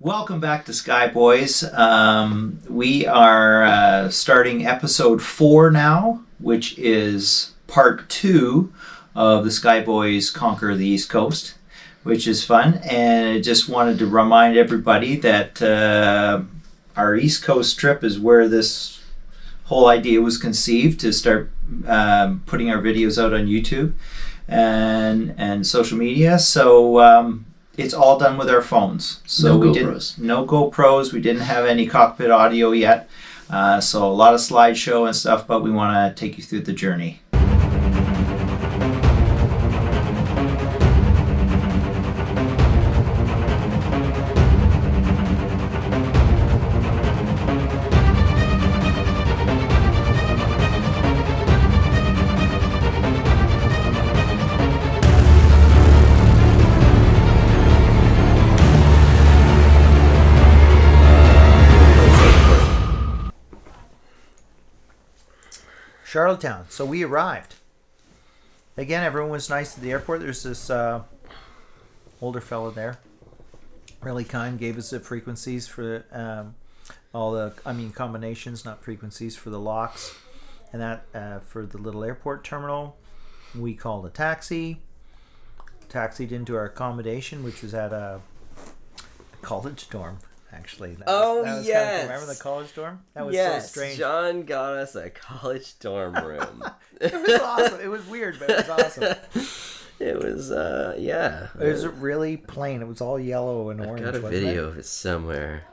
Welcome back to Skyboys. We are starting episode 4 now, which is part 2 of the Skyboys Conquer the East Coast, which is fun. And I just wanted to remind everybody that our East Coast trip is where this whole idea was conceived, to start putting our videos out on YouTube and social media. So it's all done with our phones. So no GoPros. No GoPros. We didn't have any cockpit audio yet. So a lot of slideshow and stuff, but we want to take you through the journey. Charlottetown. So we arrived. Again, everyone was nice at the airport. There's this older fellow there, really kind, gave us the frequencies for combinations, not frequencies, for the locks, and that for the little airport terminal. We called a taxied into our accommodation, which was at a college dorm. Actually, that was yes. Kind of cool. Remember the college dorm? That was yes. so strange. John got us a college dorm room. It was awesome. It was weird, but it was awesome. It was, yeah. It was really plain. It was all yellow and orange. I got a video of it somewhere.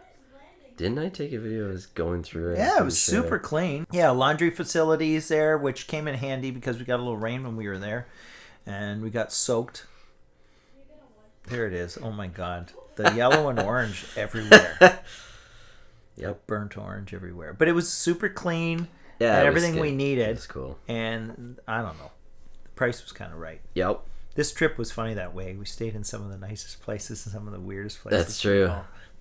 Didn't I take a video of us going through it? Yeah, it was super clean. Yeah, laundry facilities there, which came in handy because we got a little rain when we were there, and we got soaked. Here it is. Oh my God. The yellow and orange everywhere. Yep. Burnt orange everywhere. But it was super clean. Yeah, and everything we It needed. was cool. And I don't know. The price was kind of right. Yep. This trip was funny that way. We stayed in some of the nicest places and some of the weirdest places. That's true.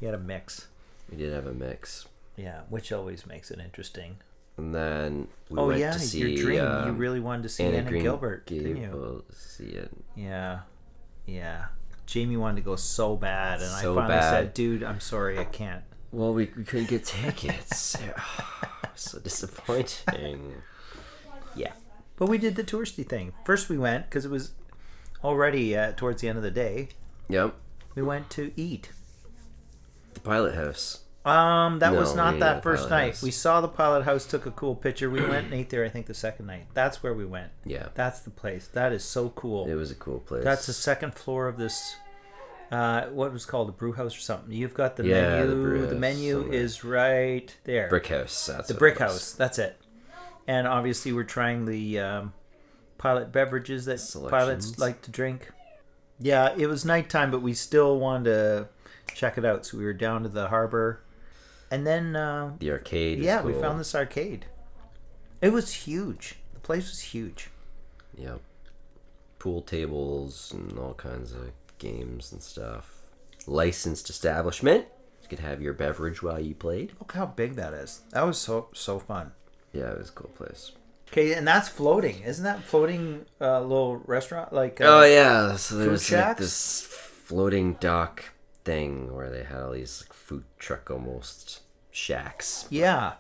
You had a mix. We did have a mix. Yeah, which always makes it interesting. And then we went to see... your dream. You really wanted to see Anna Gilbert, didn't you? See it. Yeah. Yeah. Jamie wanted to go so bad, and So I finally bad. said, dude, I'm sorry, I can't. Well, we couldn't get tickets. So disappointing. Yeah. But we did the touristy thing. First we went, because it was already towards the end of the day, Yep. we went to eat. The Pilot House. That was No, not we that didn't first Pilot night. House. We saw the Pilot House, took a cool picture. We went and ate there, I think, the second night. That's where we went. Yeah. That's the place. That is so cool. It was a cool place. That's the second floor of this, what was called a brew house or something. You've got the Yeah, the menu. brew The house menu somewhere. is right there. Brick House. That's The what brick it was. house. That's it. And obviously we're trying the Pilot beverages that Selections. pilots like to drink. Yeah, it was nighttime, but we still wanted to check it out. So we were down to the harbor. And then... The arcade. yeah, was we cool. found this arcade. It was huge. The place was huge. Yep. Pool tables and all kinds of games and stuff. Licensed establishment. You could have your beverage while you played. Look how big that is. That was so fun. Yeah, it was a cool place. Okay, and that's floating. Isn't that floating little restaurant? Like Oh yeah, so there food was like shacks? this floating dock thing where they had all these like, food truck almost shacks. Yeah.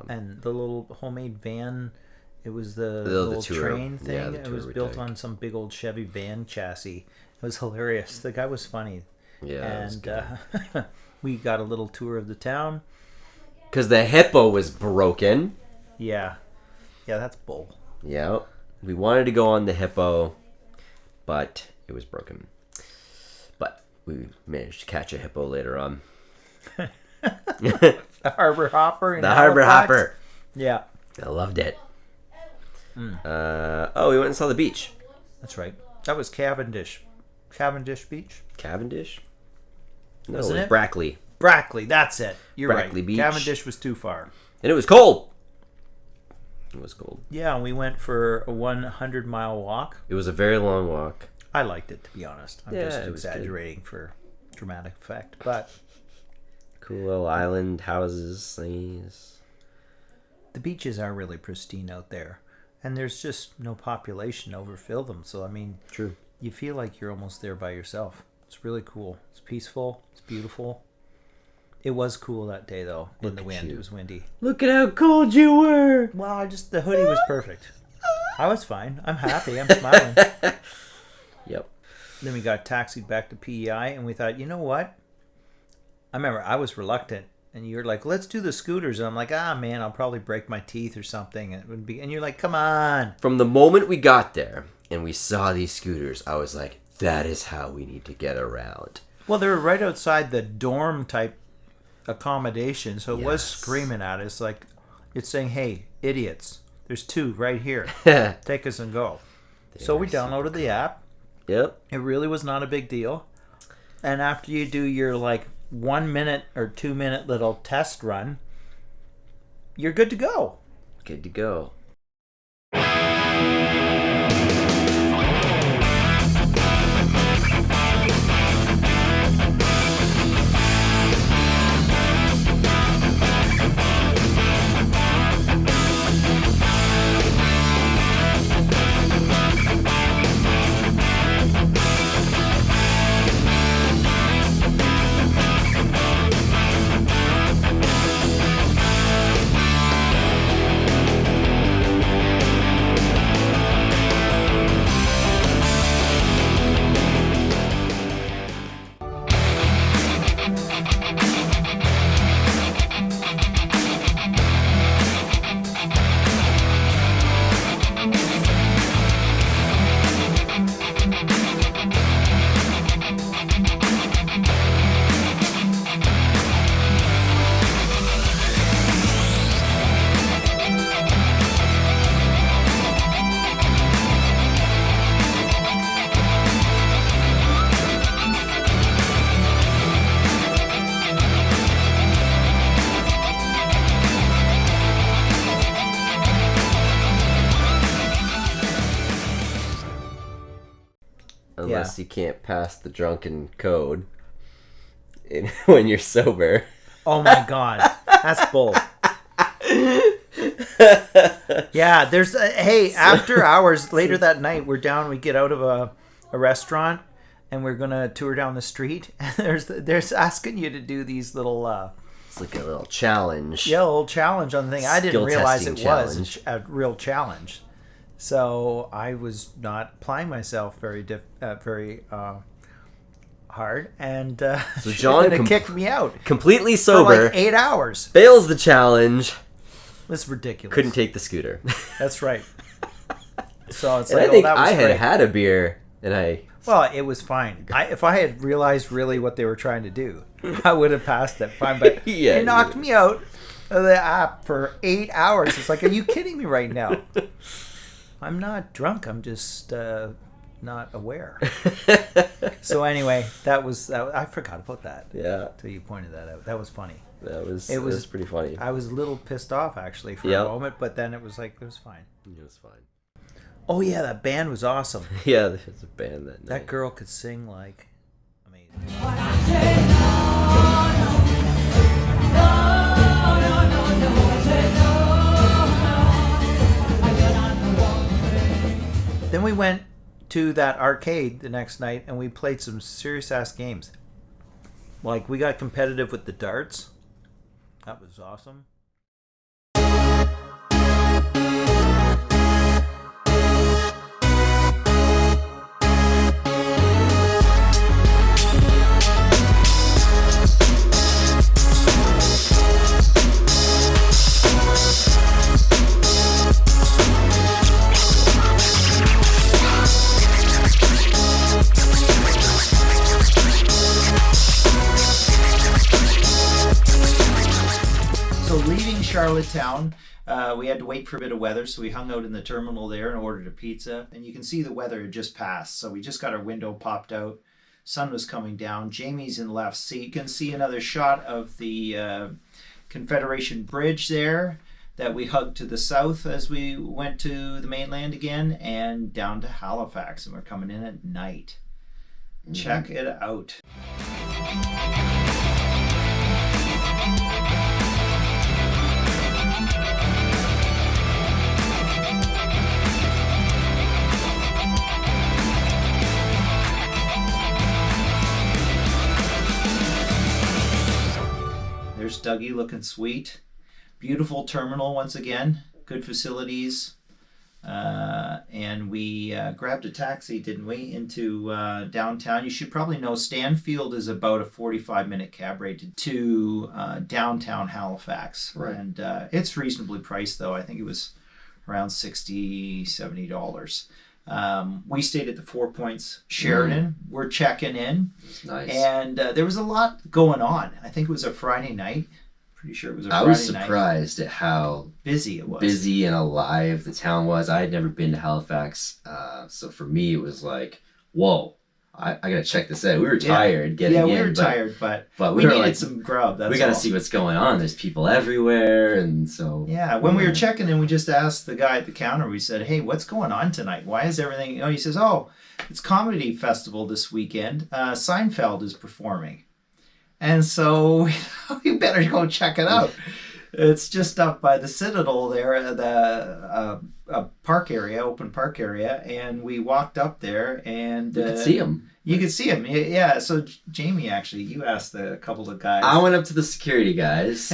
And the little homemade van, it was the little tour. train thing. Yeah, the It tour was we built took. on some big old Chevy van chassis. It was hilarious. The guy was funny. Yeah, it was And we got a little tour of the town. because the hippo was broken. Yeah. Yeah, that's bull. Yeah, we wanted to go on the hippo, but it was broken. But we managed to catch a hippo later on. The Harbor Hopper. In The Harbor Halifax. Hopper. Yeah. I loved it. We went and saw the beach. That's right. That was Cavendish. Cavendish Beach? Cavendish? No, Wasn't it was it? Brackley. Brackley, that's it. You're Brackley right. Beach. Cavendish was too far. And it was cold. It was cold. Yeah, we went for a 100-mile walk. It was a very long walk. I liked it, to be honest. I'm Yeah, just it was good. exaggerating for dramatic effect. But Cool little island houses, things. the beaches are really pristine out there. And there's just no population to overfill them. So, I mean, True. you feel like you're almost there by yourself. It's really cool. It's peaceful. It's beautiful. It was cool that day, though, in the at wind. you. It was windy. Look at how cold you were. Well, the hoodie was perfect. I was fine. I'm happy. I'm smiling. Yep. Then we got taxied back to PEI, and we thought, you know what? I remember I was reluctant, and you were like, let's do the scooters. And I'm like, man, I'll probably break my teeth or something. And you're like, come on. From the moment we got there and we saw these scooters, I was like, that is how we need to get around. Well, they were right outside the dorm type accommodation, so it was screaming at us like it's saying, hey, idiots, there's 2 right here. Take us and go. So we downloaded the app. Yep. It really was not a big deal. And after you do your 1 minute or 2 minute little test run, you're good to go. Good to go. Unless you can't pass the drunken code when you're sober. Oh my god, that's bull. Yeah, there's hey, after hours later that night, we get out of a restaurant, and we're gonna tour down the street. And there's asking you to do these little it's like a little challenge. Yeah, a little challenge on the thing. I didn't realize it challenge. was a real challenge. So I was not applying myself very hard, and so John it kicked me out. Completely For sober. 8 hours. Fails the challenge. It's ridiculous. Couldn't take the scooter. That's right. So it's and like, I think that was I great. had a beer, and Well, it was fine. If I had realized really what they were trying to do, I would have passed it fine. But it knocked me out of the app for 8 hours. It's like, are you kidding me right now? I'm not drunk. I'm just not aware. So anyway, that was I forgot about that. Yeah. Till you pointed that out. That was funny. It was pretty funny. I was a little pissed off actually for a moment, but then it was like it was fine. It was fine. Oh yeah, that band was awesome. Yeah, there's a band that night. That girl could sing like amazing. Then we went to that arcade the next night and we played some serious ass games. Like we got competitive with the darts. That was awesome. Charlottetown, we had to wait for a bit of weather, so we hung out in the terminal there and ordered a pizza. And you can see the weather had just passed, so we just got our window popped out. Sun was coming down. Jamie's in the left seat. You can see another shot of the Confederation Bridge there that we hugged to the south as we went to the mainland again and down to Halifax, and we're coming in at night. Check it out. There's Dougie looking sweet. Beautiful terminal once again. Good facilities. And we grabbed a taxi, didn't we, into downtown. You should probably know Stanfield is about a 45-minute cab ride to downtown Halifax. Right. And it's reasonably priced, though. I think it was around $60, $70. We stayed at the 4 Points Sheridan. We're checking in. It's nice. And there was a lot going on. I think it was a Friday night. Pretty sure it was a Friday night. I was night. surprised at how busy it was. Busy and alive the town was. I had never been to Halifax. So for me, it was like, whoa, I got to check this out. We were tired getting in. Yeah, we were tired, but we needed like, some grub. That's we got to all. see what's going on. There's people everywhere. And so. Yeah, when we were checking in, we just asked the guy at the counter, we said, hey, what's going on tonight? Why is everything... He says, it's Comedy Festival this weekend. Seinfeld is performing. And so we better go check it out. It's just up by the Citadel there, the park area, open park area, and we walked up there and... You could see him. You could see him, yeah. So Jamie, actually, you asked a couple of guys. I went up to the security guys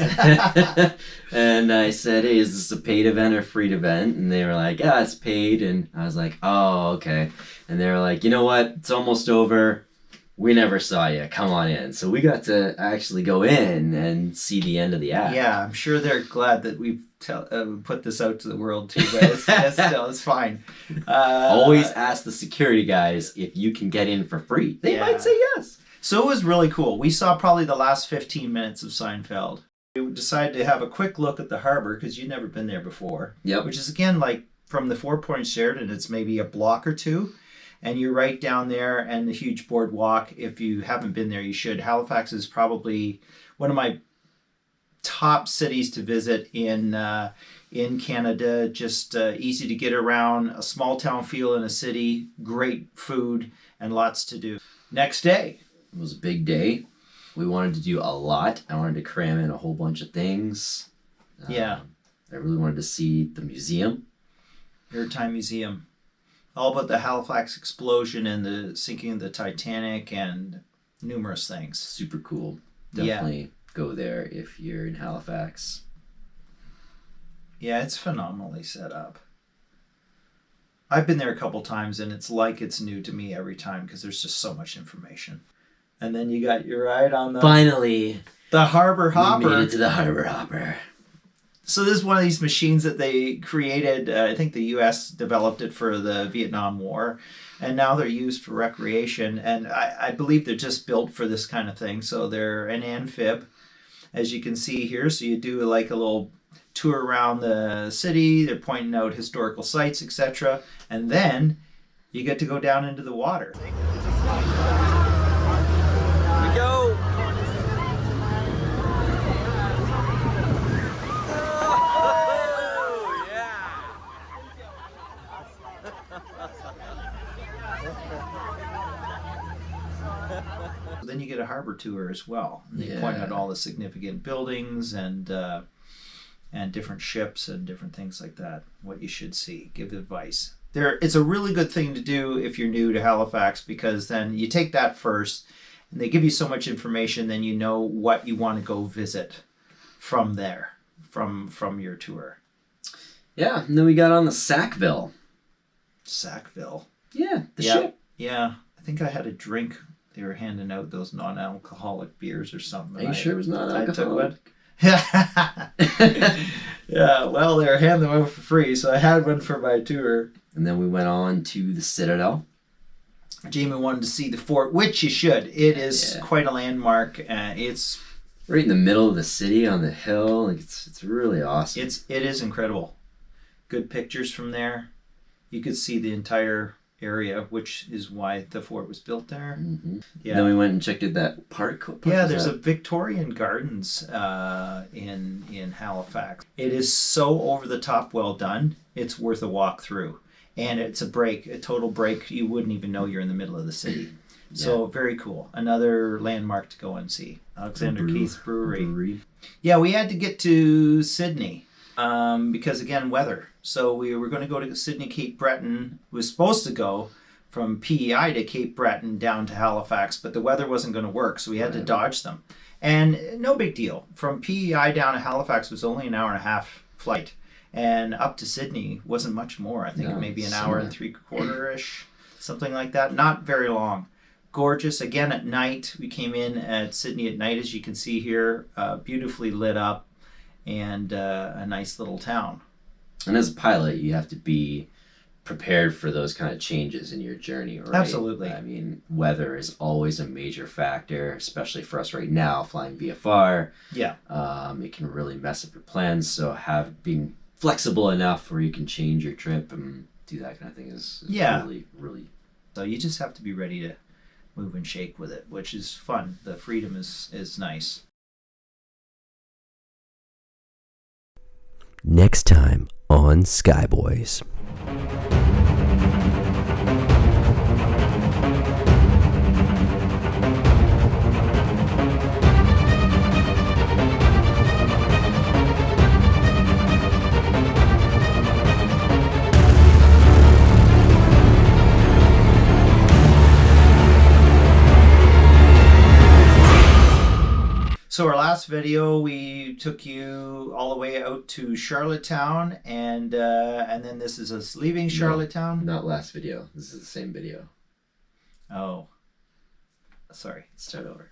and I said, hey, is this a paid event or free event? And they were like, yeah, it's paid. And I was like, oh, okay. And they were like, you know what? It's almost over. We never saw you. Come on in. So we got to actually go in and see the end of the act. Yeah, I'm sure they're glad that we've put this out to the world too, but it's fine. Always ask the security guys if you can get in for free. They might say yes. So it was really cool. We saw probably the last 15 minutes of Seinfeld. We decided to have a quick look at the harbor because you'd never been there before. Yep. Which is, again, like from the 4 Points Sheridan, it's maybe a block or two. And you're right down there, and the huge boardwalk. If you haven't been there, you should. Halifax is probably one of my top cities to visit in Canada. Just easy to get around, a small town feel in a city, great food, and lots to do. Next day. It was a big day. We wanted to do a lot. I wanted to cram in a whole bunch of things. Yeah. I really wanted to see the museum. Maritime Museum. All about the Halifax explosion and the sinking of the Titanic and numerous things. Super cool. Definitely go there if you're in Halifax. Yeah, it's phenomenally set up. I've been there a couple times and it's like it's new to me every time because there's just so much information. And then you got your ride on the... Finally! The Harbor Hopper. We made it to the Harbor Hopper. So this is one of these machines that they created. I think the U.S. developed it for the Vietnam War, and now they're used for recreation. And I believe they're just built for this kind of thing. So they're an amphib, as you can see here. So you do like a little tour around the city. They're pointing out historical sites, etc. And then you get to go down into the water. Here we go. Then you get a harbor tour as well. And they point out all the significant buildings and different ships and different things like that. What you should see. Give advice. It's a really good thing to do if you're new to Halifax because then you take that first and they give you so much information then you know what you want to go visit from there, from your tour. Yeah, and then we got on the Sackville. Sackville. Yeah, the ship. Yeah, I think I had a drink. They were handing out those non-alcoholic beers or something. Are you sure it was not alcoholic? I took one. Yeah, well, they were handing them out for free, so I had one for my tour. And then we went on to the Citadel. Jamie wanted to see the fort, which you should. It is quite a landmark. It's right in the middle of the city on the hill. Like it's really awesome. It is incredible. Good pictures from there. You could see the entire area, which is why the fort was built there. Mm-hmm. Yeah. Then we went and checked out that park. What park there's a Victorian Gardens in Halifax. It is so over the top well done. It's worth a walk through. And it's a total break. You wouldn't even know you're in the middle of the city. So very cool. Another landmark to go and see. Alexander Keith's Brewery. Yeah, we had to get to Sydney because, again, weather. So we were going to go to Sydney, Cape Breton. We were supposed to go from PEI to Cape Breton down to Halifax, but the weather wasn't going to work, so we had to dodge them. And no big deal. From PEI down to Halifax was only an hour and a half flight. And up to Sydney wasn't much more. I think maybe an hour and 3/4-ish, something like that. Not very long. Gorgeous. Again, at night. We came in at Sydney at night, as you can see here. Beautifully lit up, and a nice little town. And as a pilot, you have to be prepared for those kind of changes in your journey, right? Absolutely. I mean, weather is always a major factor, especially for us right now flying VFR. Yeah. It can really mess up your plans. So being flexible enough where you can change your trip and do that kind of thing is really, really. So you just have to be ready to move and shake with it, which is fun. The freedom is nice. Next time on Skyboys. So our last video, we took you all the way out to Charlottetown, and then this is us leaving Charlottetown. No, not last video. This is the same video. Oh, sorry. Start over.